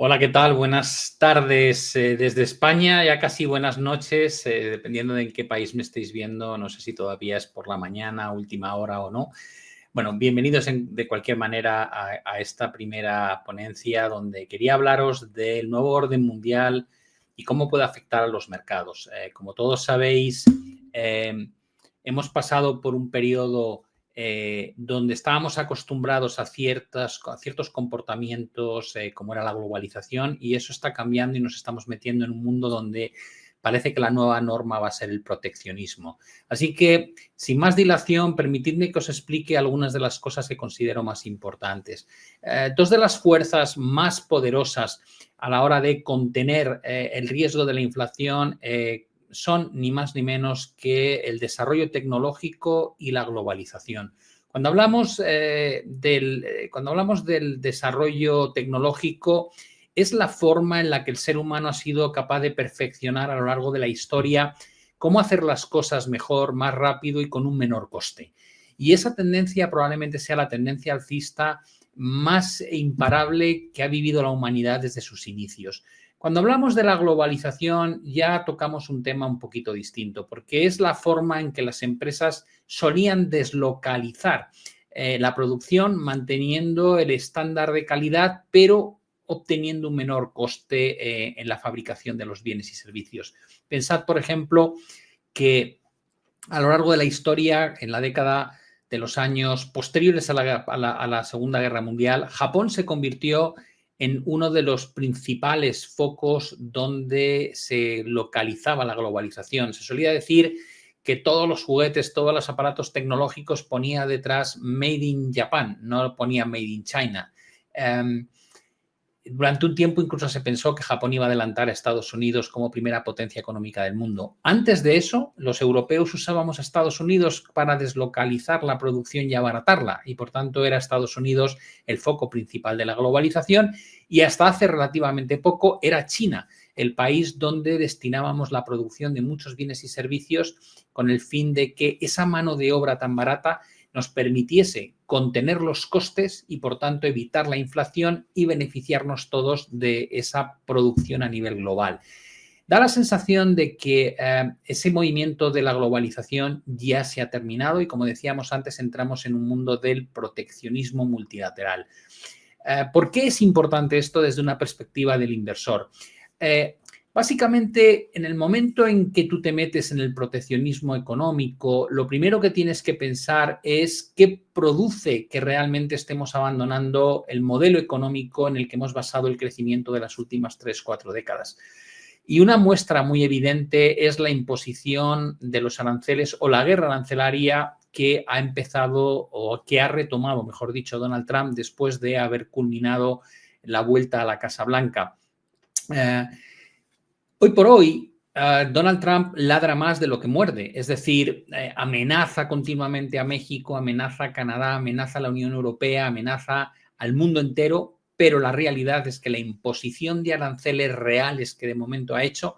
Hola, ¿qué tal? Buenas tardes desde España, ya casi buenas noches, dependiendo de en qué país me estéis viendo. No sé si todavía es por la mañana, última hora o no. Bueno, bienvenidos de cualquier manera a esta primera ponencia donde quería hablaros del nuevo orden mundial y cómo puede afectar a los mercados. Como todos sabéis, hemos pasado por un periodo donde estábamos acostumbrados a ciertos comportamientos como era la globalización, y eso está cambiando y nos estamos metiendo en un mundo donde parece que la nueva norma va a ser el proteccionismo. Así que, sin más dilación, permitidme que os explique algunas de las cosas que considero más importantes. Dos de las fuerzas más poderosas a la hora de contener el riesgo de la inflación son ni más ni menos que el desarrollo tecnológico y la globalización. Cuando hablamos del desarrollo tecnológico, es la forma en la que el ser humano ha sido capaz de perfeccionar a lo largo de la historia cómo hacer las cosas mejor, más rápido y con un menor coste. Y esa tendencia probablemente sea la tendencia alcista más imparable que ha vivido la humanidad desde sus inicios. Cuando hablamos de la globalización ya tocamos un tema un poquito distinto, porque es la forma en que las empresas solían deslocalizar la producción manteniendo el estándar de calidad, pero obteniendo un menor coste en la fabricación de los bienes y servicios. Pensad, por ejemplo, que a lo largo de la historia, en la década de los años posteriores a la Segunda Guerra Mundial, Japón se convirtió en uno de los principales focos donde se localizaba la globalización. Se solía decir que todos los juguetes, todos los aparatos tecnológicos ponía detrás Made in Japan, no ponía Made in China. Durante un tiempo incluso se pensó que Japón iba a adelantar a Estados Unidos como primera potencia económica del mundo. Antes de eso, los europeos usábamos a Estados Unidos para deslocalizar la producción y abaratarla, y por tanto era Estados Unidos el foco principal de la globalización, y hasta hace relativamente poco era China el país donde destinábamos la producción de muchos bienes y servicios con el fin de que esa mano de obra tan barata nos permitiese contener los costes y, por tanto, evitar la inflación y beneficiarnos todos de esa producción a nivel global. Da la sensación de que ese movimiento de la globalización ya se ha terminado y, como decíamos antes, entramos en un mundo del proteccionismo multilateral. ¿Por qué es importante esto desde una perspectiva del inversor? Básicamente, en el momento en que tú te metes en el proteccionismo económico, lo primero que tienes que pensar es qué produce que realmente estemos abandonando el modelo económico en el que hemos basado el crecimiento de las últimas 3-4 décadas. Y una muestra muy evidente es la imposición de los aranceles o la guerra arancelaria que ha empezado o que ha retomado, mejor dicho, Donald Trump después de haber culminado la vuelta a la Casa Blanca. Hoy por hoy, Donald Trump ladra más de lo que muerde, es decir, amenaza continuamente a México, amenaza a Canadá, amenaza a la Unión Europea, amenaza al mundo entero, pero la realidad es que la imposición de aranceles reales que de momento ha hecho,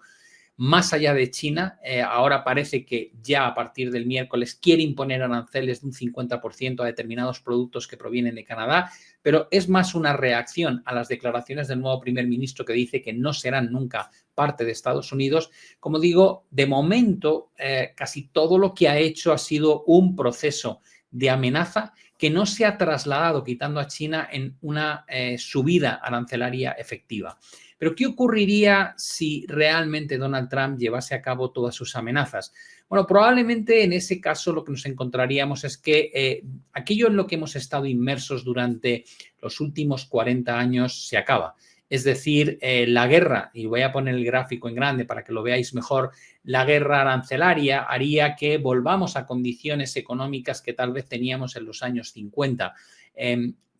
más allá de China, ahora parece que ya a partir del miércoles quiere imponer aranceles de un 50% a determinados productos que provienen de Canadá, pero es más una reacción a las declaraciones del nuevo primer ministro que dice que no serán nunca parte de Estados Unidos. Como digo, de momento casi todo lo que ha hecho ha sido un proceso de amenaza que no se ha trasladado, quitando a China, en una subida arancelaria efectiva. Pero ¿qué ocurriría si realmente Donald Trump llevase a cabo todas sus amenazas? Bueno, probablemente en ese caso lo que nos encontraríamos es que aquello en lo que hemos estado inmersos durante los últimos 40 años se acaba. Es decir, la guerra, y voy a poner el gráfico en grande para que lo veáis mejor, la guerra arancelaria haría que volvamos a condiciones económicas que tal vez teníamos en los años 50,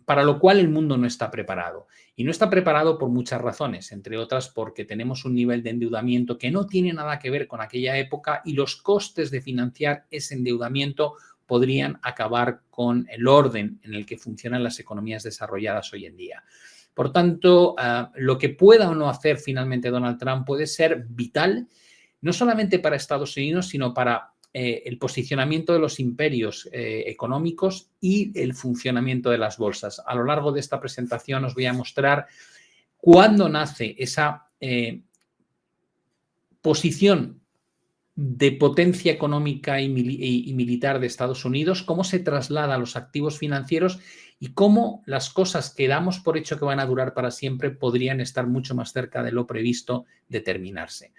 para lo cual el mundo no está preparado. Y no está preparado por muchas razones, entre otras porque tenemos un nivel de endeudamiento que no tiene nada que ver con aquella época y los costes de financiar ese endeudamiento podrían acabar con el orden en el que funcionan las economías desarrolladas hoy en día. Por tanto, lo que pueda o no hacer finalmente Donald Trump puede ser vital, no solamente para Estados Unidos, sino para el posicionamiento de los imperios económicos y el funcionamiento de las bolsas. A lo largo de esta presentación os voy a mostrar ¿Cuándo nace esa posición de potencia económica y militar de Estados Unidos? ¿Cómo se traslada a los activos financieros? Y cómo las cosas que damos por hecho que van a durar para siempre podrían estar mucho más cerca de lo previsto de terminarse.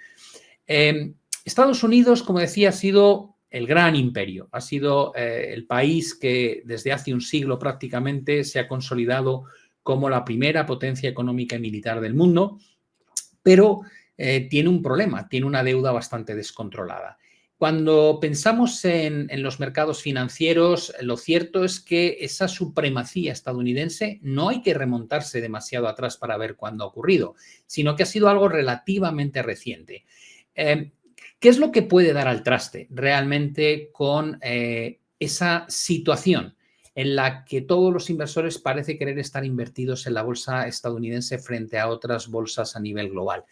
Estados Unidos, como decía, ha sido el gran imperio, ha sido el país que desde hace un siglo prácticamente se ha consolidado como la primera potencia económica y militar del mundo, pero tiene un problema, tiene una deuda bastante descontrolada. Cuando pensamos en los mercados financieros, lo cierto es que esa supremacía estadounidense no hay que remontarse demasiado atrás para ver cuándo ha ocurrido, sino que ha sido algo relativamente reciente. ¿Qué es lo que puede dar al traste realmente con esa situación en la que todos los inversores parece querer estar invertidos en la bolsa estadounidense frente a otras bolsas a nivel global?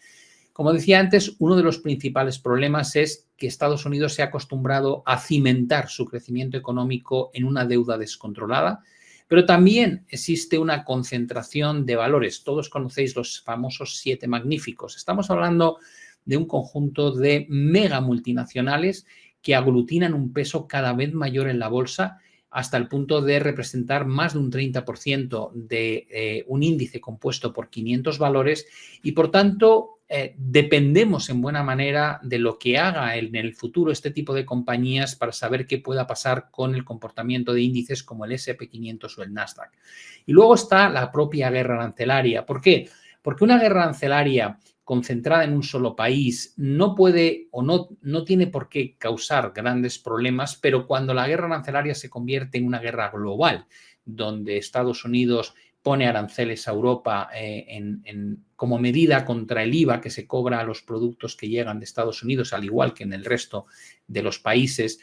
Como decía antes, uno de los principales problemas es que Estados Unidos se ha acostumbrado a cimentar su crecimiento económico en una deuda descontrolada, pero también existe una concentración de valores. Todos conocéis los famosos 7 magníficos. Estamos hablando de un conjunto de mega multinacionales que aglutinan un peso cada vez mayor en la bolsa hasta el punto de representar más de un 30% de un índice compuesto por 500 valores y, por tanto, dependemos en buena manera de lo que haga en el futuro este tipo de compañías para saber qué pueda pasar con el comportamiento de índices como el S&P 500 o el Nasdaq. Y luego está la propia guerra arancelaria. ¿Por qué? Porque una guerra arancelaria concentrada en un solo país no puede o no tiene por qué causar grandes problemas, pero cuando la guerra arancelaria se convierte en una guerra global, donde Estados Unidos pone aranceles a Europa como medida contra el IVA que se cobra a los productos que llegan de Estados Unidos, al igual que en el resto de los países.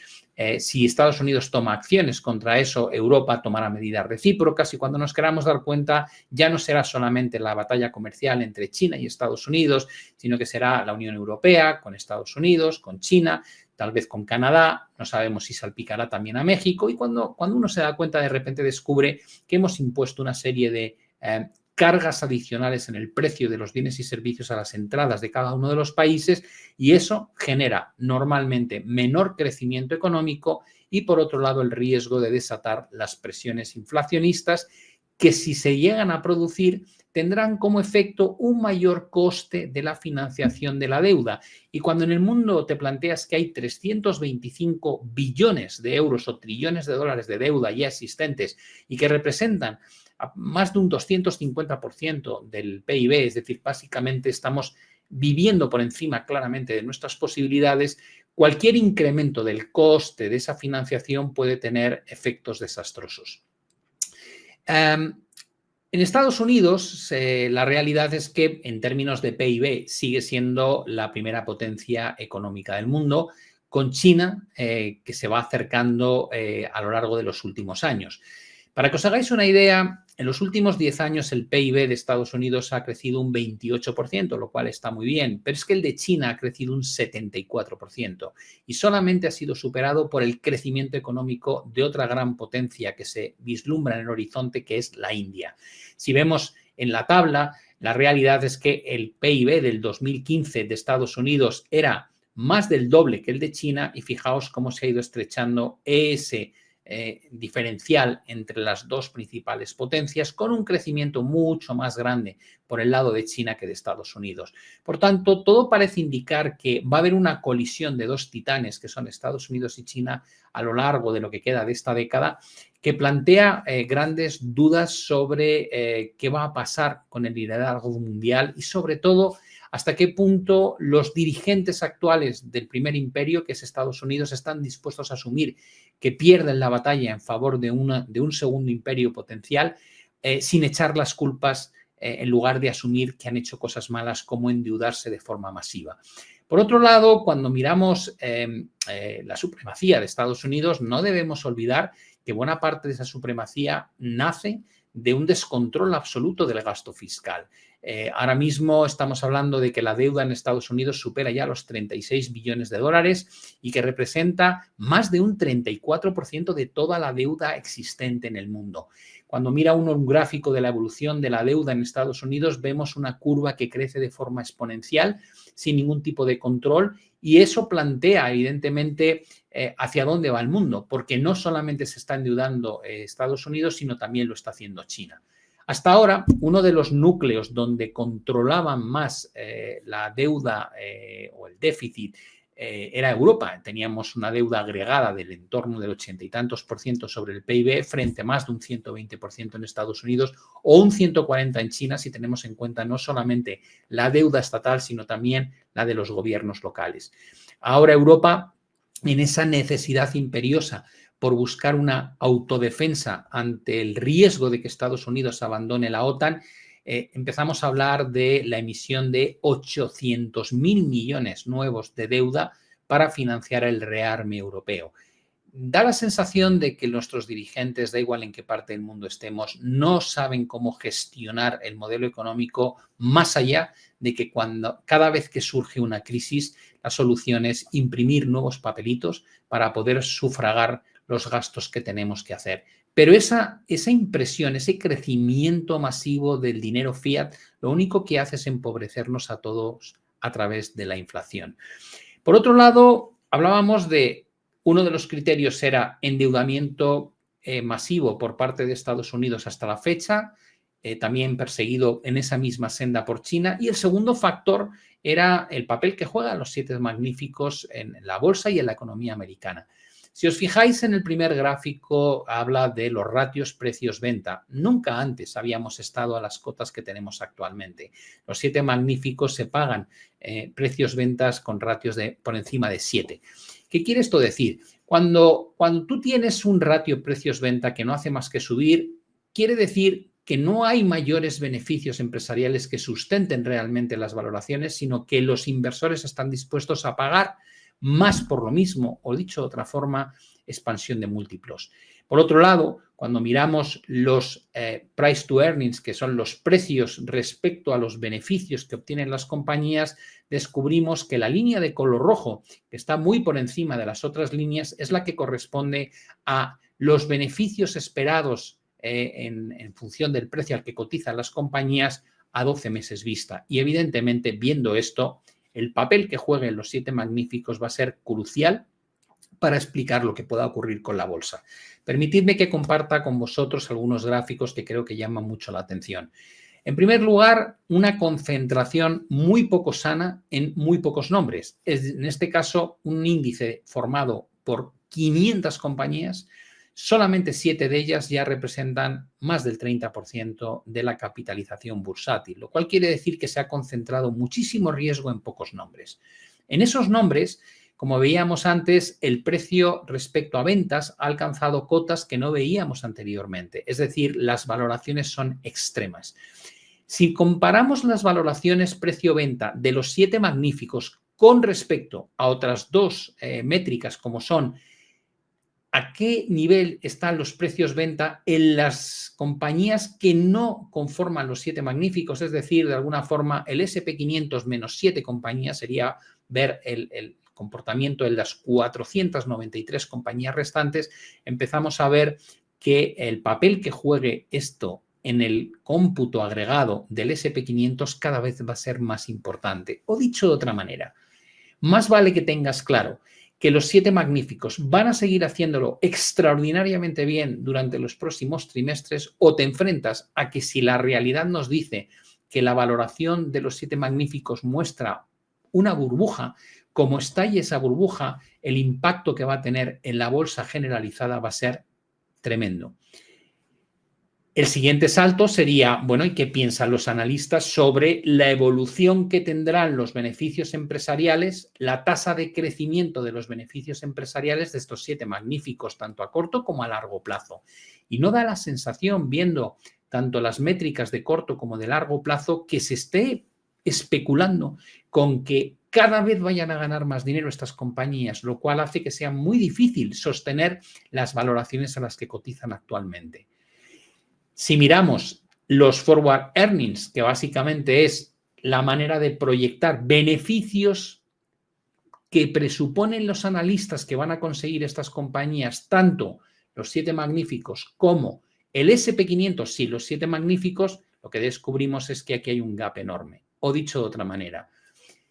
Si Estados Unidos toma acciones contra eso, Europa tomará medidas recíprocas y cuando nos queramos dar cuenta ya no será solamente la batalla comercial entre China y Estados Unidos, sino que será la Unión Europea con Estados Unidos, con China, tal vez con Canadá, no sabemos si salpicará también a México y cuando uno se da cuenta de repente descubre que hemos impuesto una serie de cargas adicionales en el precio de los bienes y servicios a las entradas de cada uno de los países y eso genera normalmente menor crecimiento económico y por otro lado el riesgo de desatar las presiones inflacionistas que si se llegan a producir tendrán como efecto un mayor coste de la financiación de la deuda. Y cuando en el mundo te planteas que hay 325 billones de euros o trillones de dólares de deuda ya existentes y que representan más de un 250% del PIB, es decir, básicamente estamos viviendo por encima claramente de nuestras posibilidades, cualquier incremento del coste de esa financiación puede tener efectos desastrosos. En Estados Unidos, la realidad es que en términos de PIB sigue siendo la primera potencia económica del mundo, con China que se va acercando a lo largo de los últimos años. Para que os hagáis una idea, en los últimos 10 años el PIB de Estados Unidos ha crecido un 28%, lo cual está muy bien, pero es que el de China ha crecido un 74% y solamente ha sido superado por el crecimiento económico de otra gran potencia que se vislumbra en el horizonte, que es la India. Si vemos en la tabla, la realidad es que el PIB del 2015 de Estados Unidos era más del doble que el de China y fijaos cómo se ha ido estrechando ese diferencial entre las dos principales potencias con un crecimiento mucho más grande por el lado de China que de Estados Unidos. Por tanto, todo parece indicar que va a haber una colisión de dos titanes que son Estados Unidos y China a lo largo de lo que queda de esta década que plantea grandes dudas sobre qué va a pasar con el liderazgo mundial y sobre todo hasta qué punto los dirigentes actuales del primer imperio, que es Estados Unidos, están dispuestos a asumir que pierden la batalla en favor de un segundo imperio potencial sin echar las culpas en lugar de asumir que han hecho cosas malas como endeudarse de forma masiva. Por otro lado, cuando miramos la supremacía de Estados Unidos, no debemos olvidar que buena parte de esa supremacía nace de un descontrol absoluto del gasto fiscal. Ahora mismo estamos hablando de que la deuda en Estados Unidos supera ya los 36 billones de dólares y que representa más de un 34% de toda la deuda existente en el mundo. Cuando mira uno un gráfico de la evolución de la deuda en Estados Unidos, vemos una curva que crece de forma exponencial, sin ningún tipo de control, y eso plantea, evidentemente, hacia dónde va el mundo, porque no solamente se está endeudando Estados Unidos, sino también lo está haciendo China. Hasta ahora, uno de los núcleos donde controlaban más la deuda o el déficit era Europa. Teníamos una deuda agregada del entorno del 80 y tantos por ciento sobre el PIB frente a más de un 120% en Estados Unidos o un 140% en China, si tenemos en cuenta no solamente la deuda estatal, sino también la de los gobiernos locales. Ahora Europa, en esa necesidad imperiosa por buscar una autodefensa ante el riesgo de que Estados Unidos abandone la OTAN, empezamos a hablar de la emisión de 800.000 millones nuevos de deuda para financiar el rearme europeo. Da la sensación de que nuestros dirigentes, da igual en qué parte del mundo estemos, no saben cómo gestionar el modelo económico más allá de que cada vez que surge una crisis, la solución es imprimir nuevos papelitos para poder sufragar los gastos que tenemos que hacer. Pero esa impresión, ese crecimiento masivo del dinero fiat, lo único que hace es empobrecernos a todos a través de la inflación. Por otro lado, hablábamos de uno de los criterios era endeudamiento masivo por parte de Estados Unidos hasta la fecha, también perseguido en esa misma senda por China. Y el segundo factor era el papel que juegan los 7 magníficos en la bolsa y en la economía americana. Si os fijáis en el primer gráfico, habla de los ratios precios-venta. Nunca antes habíamos estado a las cotas que tenemos actualmente. Los 7 magníficos se pagan precios-ventas con ratios por encima de 7. ¿Qué quiere esto decir? Cuando tú tienes un ratio precios-venta que no hace más que subir, quiere decir que no hay mayores beneficios empresariales que sustenten realmente las valoraciones, sino que los inversores están dispuestos a pagar más por lo mismo, o dicho de otra forma, expansión de múltiplos. Por otro lado, cuando miramos los price to earnings, que son los precios respecto a los beneficios que obtienen las compañías, descubrimos que la línea de color rojo, que está muy por encima de las otras líneas, es la que corresponde a los beneficios esperados en función del precio al que cotizan las compañías a 12 meses vista. Y evidentemente, viendo esto, el papel que jueguen los 7 magníficos va a ser crucial para explicar lo que pueda ocurrir con la bolsa. Permitidme que comparta con vosotros algunos gráficos que creo que llaman mucho la atención. En primer lugar, una concentración muy poco sana en muy pocos nombres. En este caso, un índice formado por 500 compañías, solamente 7 de ellas ya representan más del 30% de la capitalización bursátil, lo cual quiere decir que se ha concentrado muchísimo riesgo en pocos nombres. En esos nombres, como veíamos antes, el precio respecto a ventas ha alcanzado cotas que no veíamos anteriormente, es decir, las valoraciones son extremas. Si comparamos las valoraciones precio-venta de los 7 magníficos con respecto a otras 2 métricas como son ¿a qué nivel están los precios-venta en las compañías que no conforman los 7 magníficos? Es decir, de alguna forma, el S&P 500 menos 7 compañías sería ver el comportamiento en las 493 compañías restantes. Empezamos a ver que el papel que juegue esto en el cómputo agregado del S&P 500 cada vez va a ser más importante. O dicho de otra manera, más vale que tengas claro que los 7 magníficos van a seguir haciéndolo extraordinariamente bien durante los próximos trimestres, o te enfrentas a que si la realidad nos dice que la valoración de los 7 magníficos muestra una burbuja, como estalle esa burbuja, el impacto que va a tener en la bolsa generalizada va a ser tremendo. El siguiente salto sería, bueno, ¿y qué piensan los analistas sobre la evolución que tendrán los beneficios empresariales, la tasa de crecimiento de los beneficios empresariales de estos 7 magníficos, tanto a corto como a largo plazo? Y no da la sensación, viendo tanto las métricas de corto como de largo plazo, que se esté especulando con que cada vez vayan a ganar más dinero estas compañías, lo cual hace que sea muy difícil sostener las valoraciones a las que cotizan actualmente. Si miramos los forward earnings, que básicamente es la manera de proyectar beneficios que presuponen los analistas que van a conseguir estas compañías, tanto los 7 magníficos como el SP500, sí, los 7 magníficos, lo que descubrimos es que aquí hay un gap enorme. O dicho de otra manera,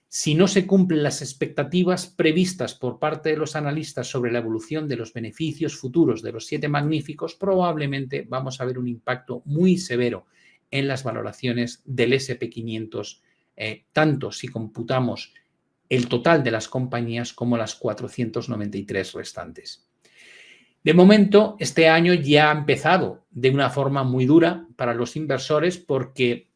si no se cumplen las expectativas previstas por parte de los analistas sobre la evolución de los beneficios futuros de los 7 magníficos, probablemente vamos a ver un impacto muy severo en las valoraciones del SP500, tanto si computamos el total de las compañías como las 493 restantes. De momento, este año ya ha empezado de una forma muy dura para los inversores porque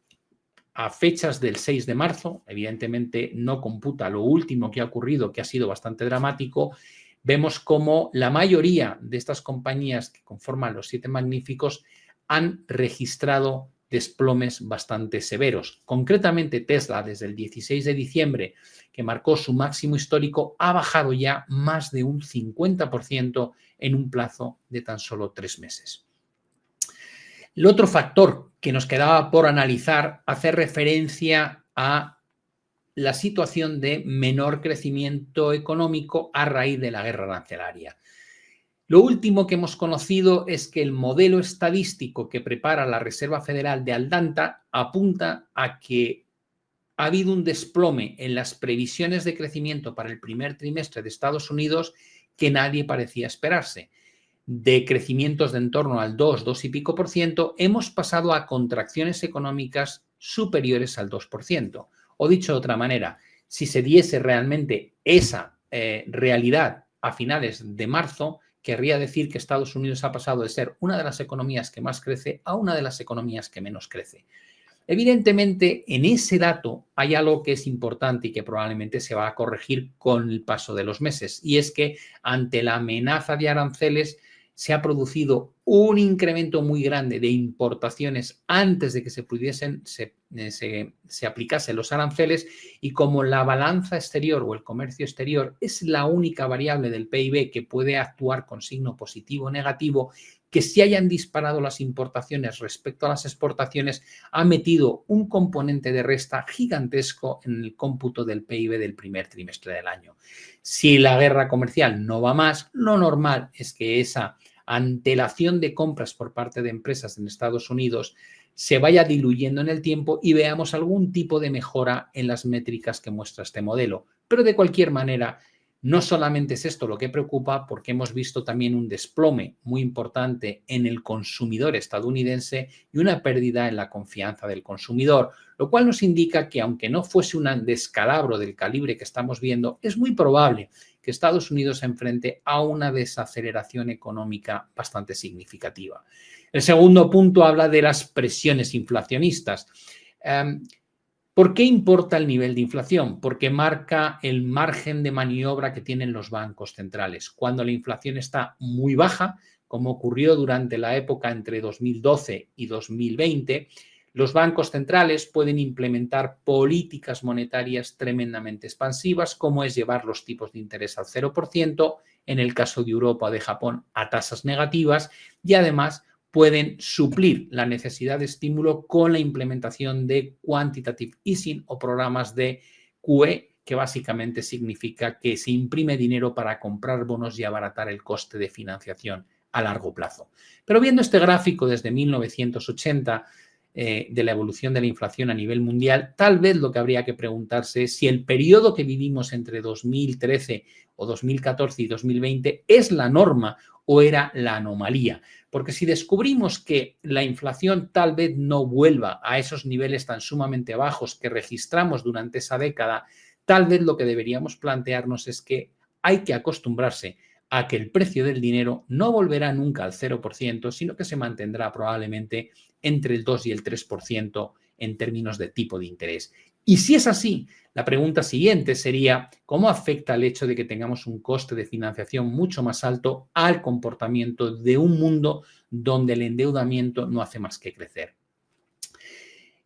a fechas del 6 de marzo, evidentemente no computa lo último que ha ocurrido, que ha sido bastante dramático, vemos como la mayoría de estas compañías que conforman los 7 magníficos han registrado desplomes bastante severos. Concretamente, Tesla, desde el 16 de diciembre, que marcó su máximo histórico, ha bajado ya más de un 50% en un plazo de tan solo 3 meses. El otro factor que nos quedaba por analizar hace referencia a la situación de menor crecimiento económico a raíz de la guerra arancelaria. Lo último que hemos conocido es que el modelo estadístico que prepara la Reserva Federal de Atlanta apunta a que ha habido un desplome en las previsiones de crecimiento para el primer trimestre de Estados Unidos que nadie parecía esperarse. De crecimientos de en torno al 2 y pico por ciento, hemos pasado a contracciones económicas superiores al 2%. O dicho de otra manera, si se diese realmente esa realidad a finales de marzo, querría decir que Estados Unidos ha pasado de ser una de las economías que más crece a una de las economías que menos crece. Evidentemente, en ese dato hay algo que es importante y que probablemente se va a corregir con el paso de los meses, y es que ante la amenaza de aranceles se ha producido un incremento muy grande de importaciones antes de que se aplicasen los aranceles, y como la balanza exterior o el comercio exterior es la única variable del PIB que puede actuar con signo positivo o negativo, que se hayan disparado las importaciones respecto a las exportaciones ha metido un componente de resta gigantesco en el cómputo del PIB del primer trimestre del año. Si la guerra comercial no va más, lo normal es que esa antelación de compras por parte de empresas en Estados Unidos se vaya diluyendo en el tiempo y veamos algún tipo de mejora en las métricas que muestra este modelo. Pero de cualquier manera, no solamente es esto lo que preocupa, porque hemos visto también un desplome muy importante en el consumidor estadounidense y una pérdida en la confianza del consumidor, lo cual nos indica que aunque no fuese un descalabro del calibre que estamos viendo, es muy probable que Estados Unidos se enfrente a una desaceleración económica bastante significativa. El segundo punto habla de las presiones inflacionistas. ¿Por qué importa el nivel de inflación? Porque marca el margen de maniobra que tienen los bancos centrales. Cuando la inflación está muy baja, como ocurrió durante la época entre 2012 y 2020, los bancos centrales pueden implementar políticas monetarias tremendamente expansivas, como es llevar los tipos de interés al 0%, en el caso de Europa o de Japón a tasas negativas, y además pueden suplir la necesidad de estímulo con la implementación de quantitative easing o programas de QE, que básicamente significa que se imprime dinero para comprar bonos y abaratar el coste de financiación a largo plazo. Pero viendo este gráfico desde 1980 de la evolución de la inflación a nivel mundial, tal vez lo que habría que preguntarse es si el periodo que vivimos entre 2013 o 2014 y 2020 es la norma o era la anomalía. Porque si descubrimos que la inflación tal vez no vuelva a esos niveles tan sumamente bajos que registramos durante esa década, tal vez lo que deberíamos plantearnos es que hay que acostumbrarse a que el precio del dinero no volverá nunca al 0%, sino que se mantendrá probablemente entre el 2 y el 3% en términos de tipo de interés. Y si es así, la pregunta siguiente sería, ¿cómo afecta el hecho de que tengamos un coste de financiación mucho más alto al comportamiento de un mundo donde el endeudamiento no hace más que crecer?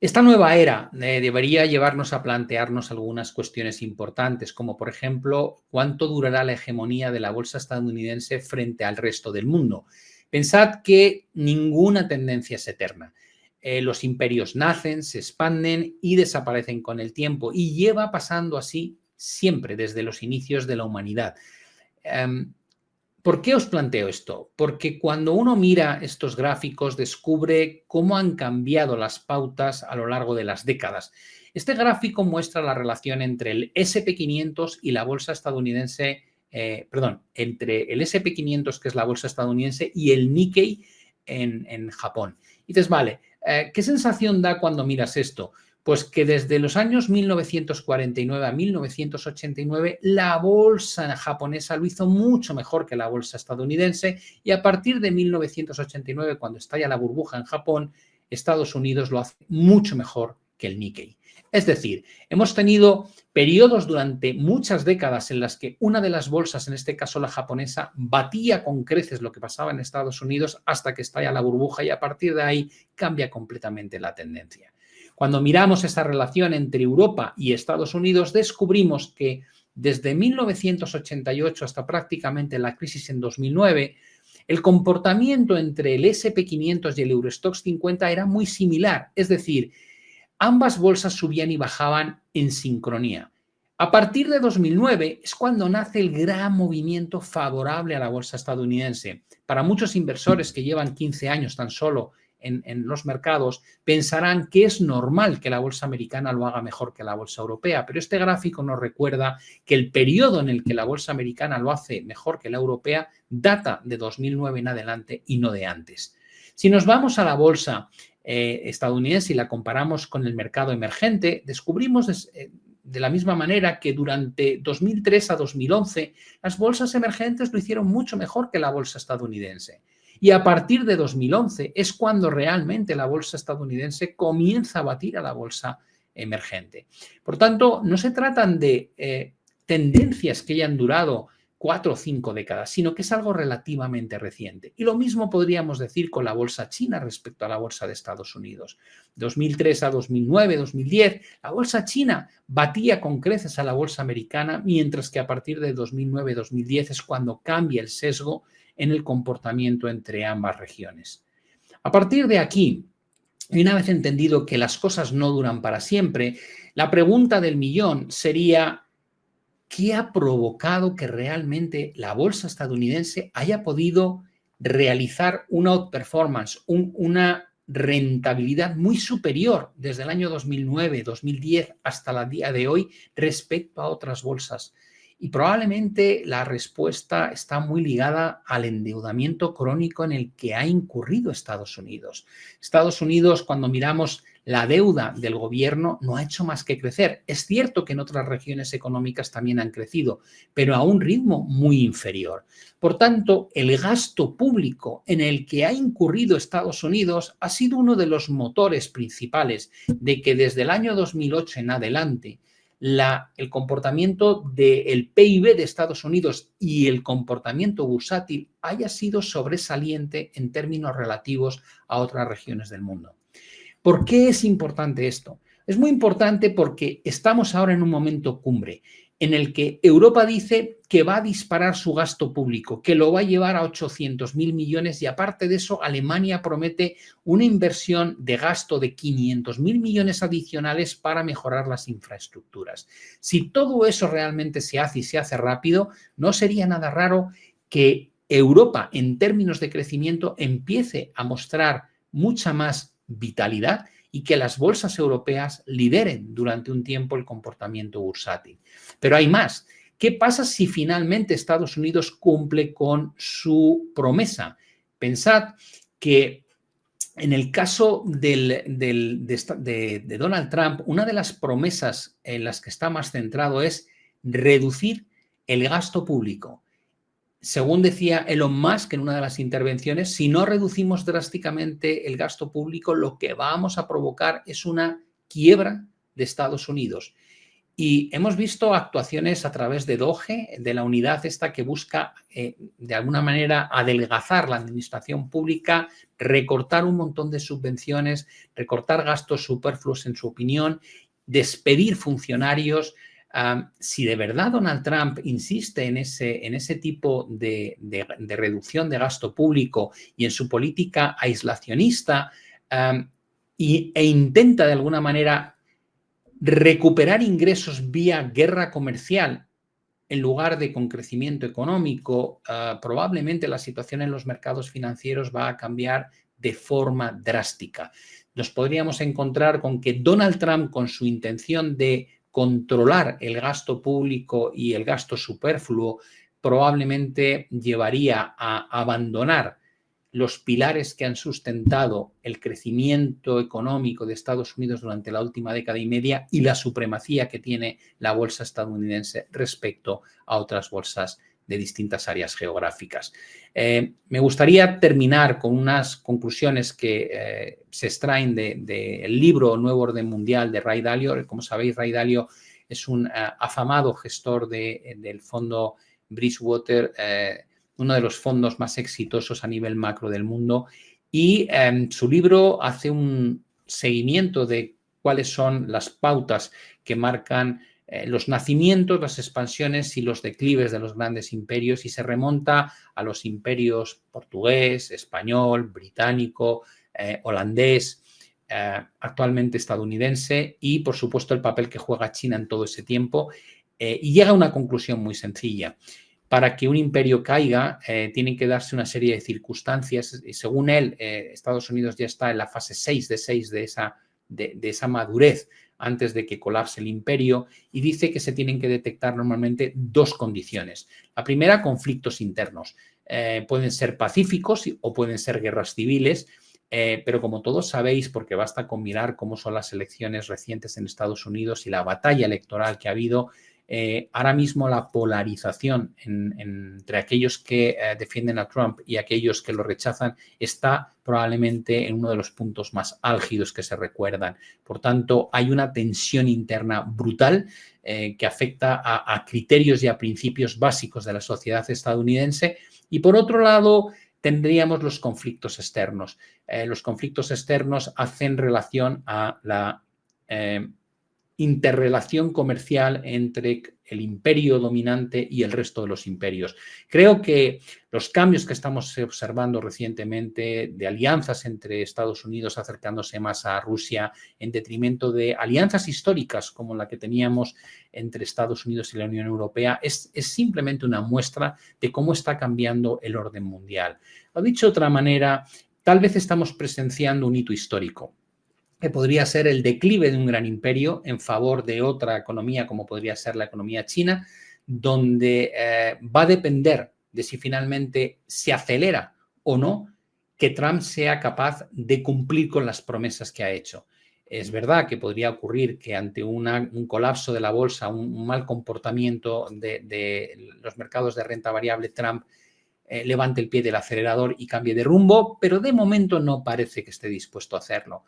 Esta nueva era debería llevarnos a plantearnos algunas cuestiones importantes, como por ejemplo, ¿cuánto durará la hegemonía de la bolsa estadounidense frente al resto del mundo? Pensad que ninguna tendencia es eterna. Los imperios nacen, se expanden y desaparecen con el tiempo, y lleva pasando así siempre desde los inicios de la humanidad. ¿Por qué os planteo esto? Porque cuando uno mira estos gráficos descubre cómo han cambiado las pautas a lo largo de las décadas. Este gráfico muestra la relación entre el S&P 500 y la bolsa estadounidense, entre el S&P 500, que es la bolsa estadounidense, y el Nikkei en Japón. Y dices, vale, ¿qué sensación da cuando miras esto? Pues que desde los años 1949 a 1989 la bolsa japonesa lo hizo mucho mejor que la bolsa estadounidense, y a partir de 1989, cuando estalla la burbuja en Japón, Estados Unidos lo hace mucho mejor que el Nikkei. Es decir, hemos tenido periodos durante muchas décadas en las que una de las bolsas, en este caso la japonesa, batía con creces lo que pasaba en Estados Unidos hasta que estalla la burbuja, y a partir de ahí cambia completamente la tendencia. Cuando miramos esta relación entre Europa y Estados Unidos, descubrimos que desde 1988 hasta prácticamente la crisis en 2009, el comportamiento entre el S&P 500 y el Eurostoxx 50 era muy similar, es decir, ambas bolsas subían y bajaban en sincronía. A partir de 2009 es cuando nace el gran movimiento favorable a la bolsa estadounidense. Para muchos inversores que llevan 15 años tan solo en los mercados, pensarán que es normal que la bolsa americana lo haga mejor que la bolsa europea, pero este gráfico nos recuerda que el periodo en el que la bolsa americana lo hace mejor que la europea data de 2009 en adelante y no de antes. Si nos vamos a la bolsa estadounidense y la comparamos con el mercado emergente, descubrimos de la misma manera que durante 2003 a 2011 las bolsas emergentes lo hicieron mucho mejor que la bolsa estadounidense. Y a partir de 2011 es cuando realmente la bolsa estadounidense comienza a batir a la bolsa emergente. Por tanto, no se tratan de tendencias que hayan durado 4 o 5 décadas, sino que es algo relativamente reciente. Y lo mismo podríamos decir con la bolsa china respecto a la bolsa de Estados Unidos. 2003 a 2009, 2010, la bolsa china batía con creces a la bolsa americana, mientras que a partir de 2009-2010 es cuando cambia el sesgo en el comportamiento entre ambas regiones. A partir de aquí, y una vez entendido que las cosas no duran para siempre, la pregunta del millón sería: ¿qué ha provocado que realmente la bolsa estadounidense haya podido realizar una outperformance, una rentabilidad muy superior desde el año 2009, 2010 hasta el día de hoy respecto a otras bolsas? Y probablemente la respuesta está muy ligada al endeudamiento crónico en el que ha incurrido Estados Unidos. Estados Unidos, cuando miramos la deuda del gobierno, no ha hecho más que crecer. Es cierto que en otras regiones económicas también han crecido, pero a un ritmo muy inferior. Por tanto, el gasto público en el que ha incurrido Estados Unidos ha sido uno de los motores principales de que desde el año 2008 en adelante el comportamiento del PIB de Estados Unidos y el comportamiento bursátil haya sido sobresaliente en términos relativos a otras regiones del mundo. ¿Por qué es importante esto? Es muy importante porque estamos ahora en un momento cumbre en el que Europa dice que va a disparar su gasto público, que lo va a llevar a 800.000 millones, y aparte de eso, Alemania promete una inversión de gasto de 500.000 millones adicionales para mejorar las infraestructuras. Si todo eso realmente se hace y se hace rápido, no sería nada raro que Europa, en términos de crecimiento, empiece a mostrar mucha más vitalidad y que las bolsas europeas lideren durante un tiempo el comportamiento bursátil. Pero hay más. ¿Qué pasa si finalmente Estados Unidos cumple con su promesa? Pensad que en el caso de Donald Trump, una de las promesas en las que está más centrado es reducir el gasto público. Según decía Elon Musk en una de las intervenciones, si no reducimos drásticamente el gasto público, lo que vamos a provocar es una quiebra de Estados Unidos. Y hemos visto actuaciones a través de DOGE, de la unidad esta que busca de alguna manera adelgazar la administración pública, recortar un montón de subvenciones, recortar gastos superfluos en su opinión, despedir funcionarios. Si de verdad Donald Trump insiste en ese tipo de reducción de gasto público y en su política aislacionista e intenta de alguna manera recuperar ingresos vía guerra comercial en lugar de con crecimiento económico, probablemente la situación en los mercados financieros va a cambiar de forma drástica. Nos podríamos encontrar con que Donald Trump, con su intención de controlar el gasto público y el gasto superfluo, probablemente llevaría a abandonar los pilares que han sustentado el crecimiento económico de Estados Unidos durante la última década y media y la supremacía que tiene la bolsa estadounidense respecto a otras bolsas de distintas áreas geográficas. Me gustaría terminar con unas conclusiones que se extraen del libro Nuevo Orden Mundial de Ray Dalio. Como sabéis, Ray Dalio es un afamado gestor del fondo Bridgewater, uno de los fondos más exitosos a nivel macro del mundo, y su libro hace un seguimiento de cuáles son las pautas que marcan los nacimientos, las expansiones y los declives de los grandes imperios, y se remonta a los imperios portugués, español, británico, holandés, actualmente estadounidense, y por supuesto el papel que juega China en todo ese tiempo, y llega a una conclusión muy sencilla. Para que un imperio caiga, tienen que darse una serie de circunstancias y según él, Estados Unidos ya está en la fase 6 de esa madurez antes de que colapse el imperio, y dice que se tienen que detectar normalmente dos condiciones. La primera, conflictos internos. Pueden ser pacíficos o pueden ser guerras civiles, pero como todos sabéis, porque basta con mirar cómo son las elecciones recientes en Estados Unidos y la batalla electoral que ha habido, ahora mismo la polarización entre aquellos que defienden a Trump y aquellos que lo rechazan está probablemente en uno de los puntos más álgidos que se recuerdan. Por tanto, hay una tensión interna brutal que afecta a criterios y a principios básicos de la sociedad estadounidense. Y por otro lado, tendríamos los conflictos externos. Los conflictos externos hacen relación a la interrelación comercial entre el imperio dominante y el resto de los imperios. Creo que los cambios que estamos observando recientemente de alianzas entre Estados Unidos acercándose más a Rusia en detrimento de alianzas históricas como la que teníamos entre Estados Unidos y la Unión Europea es simplemente una muestra de cómo está cambiando el orden mundial. Lo dicho de otra manera, tal vez estamos presenciando un hito histórico, que podría ser el declive de un gran imperio en favor de otra economía, como podría ser la economía china, donde va a depender de si finalmente se acelera o no que Trump sea capaz de cumplir con las promesas que ha hecho. Es verdad que podría ocurrir que ante un colapso de la bolsa, un mal comportamiento de los mercados de renta variable, Trump levante el pie del acelerador y cambie de rumbo, pero de momento no parece que esté dispuesto a hacerlo.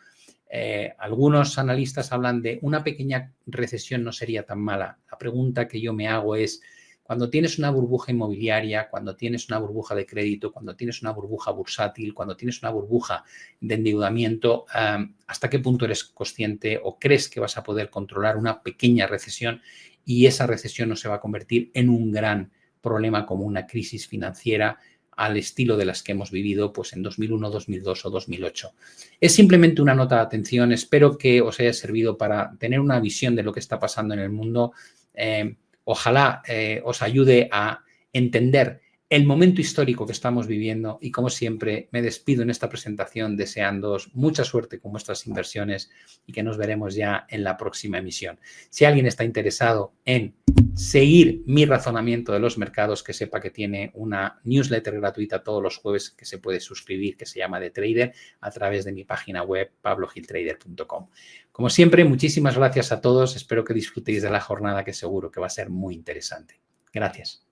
Algunos analistas hablan de una pequeña recesión no sería tan mala. La pregunta que yo me hago es, cuando tienes una burbuja inmobiliaria, cuando tienes una burbuja de crédito, cuando tienes una burbuja bursátil, cuando tienes una burbuja de endeudamiento, ¿hasta qué punto eres consciente o crees que vas a poder controlar una pequeña recesión y esa recesión no se va a convertir en un gran problema como una crisis financiera al estilo de las que hemos vivido pues, en 2001, 2002 o 2008. Es simplemente una nota de atención. Espero que os haya servido para tener una visión de lo que está pasando en el mundo. Ojalá os ayude a entender el momento histórico que estamos viviendo y, como siempre, me despido en esta presentación deseándoos mucha suerte con vuestras inversiones y que nos veremos ya en la próxima emisión. Si alguien está interesado en seguir mi razonamiento de los mercados, que sepa que tiene una newsletter gratuita todos los jueves que se puede suscribir, que se llama The Trader, a través de mi página web pablogiltrader.com. Como siempre, muchísimas gracias a todos. Espero que disfrutéis de la jornada, que seguro que va a ser muy interesante. Gracias.